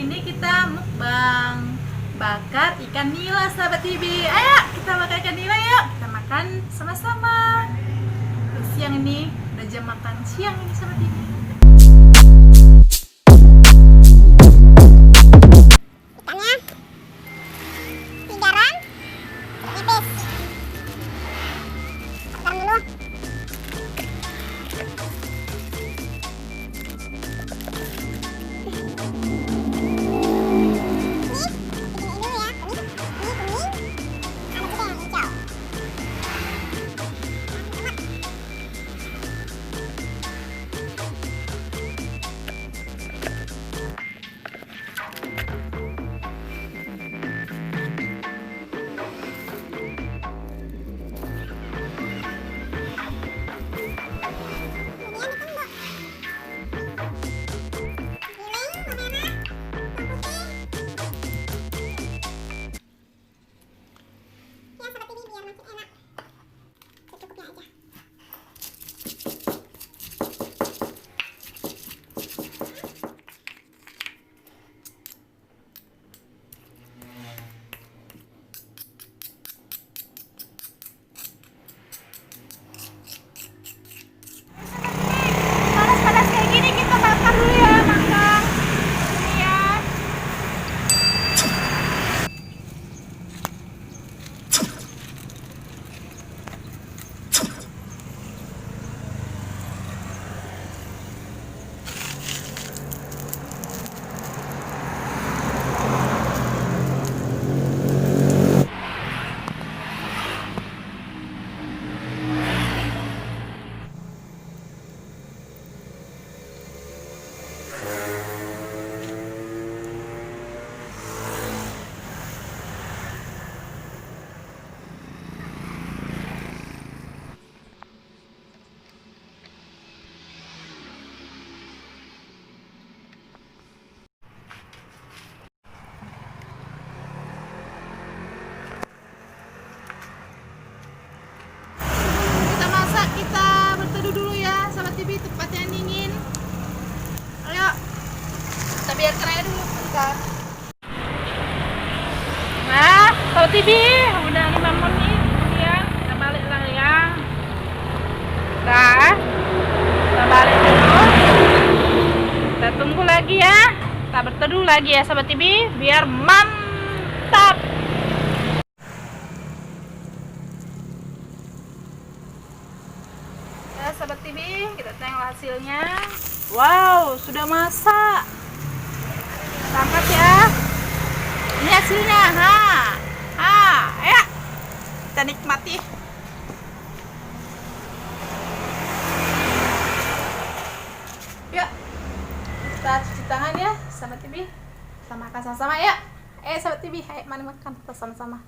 ini kita mukbang bakar ikan nila, sahabat TV. Ayo kita bakar ikan nila, yuk kita makan sama-sama. Siang ini udah jam makan siang ini, sahabat TV. Tempat yang dingin. Ayo kita biarkan aja dulu bentar. Nah, kalau TV udah 5 menit kemudian kita balik lah ya. Nah, kita balik dulu. Kita tunggu lagi ya. Kita berteduh lagi ya, sahabat TV, biar mantap. Sahabat TV, kita tengok hasilnya. Wow, sudah masak. Kita angkat ya. Ini hasilnya. Ayo kita nikmati. Yuk kita cuci tangan ya, sahabat TV. Kita makan sama-sama ya. Sahabat TV, ayo mari makan kita sama-sama.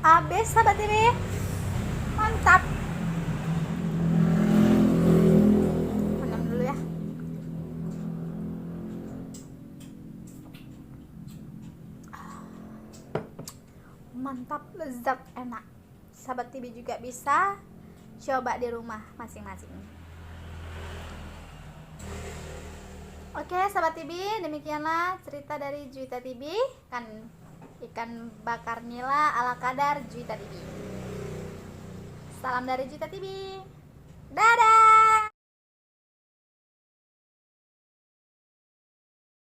habis sahabat TV. Mantap. Minum dulu ya. Mantap, lezat, enak. Sahabat TV juga bisa coba di rumah masing-masing. Oke sahabat TV, demikianlah cerita dari Juwita TV kan, ikan bakar nila ala kadar Juwita TV. Salam dari Juwita TV. Dadah.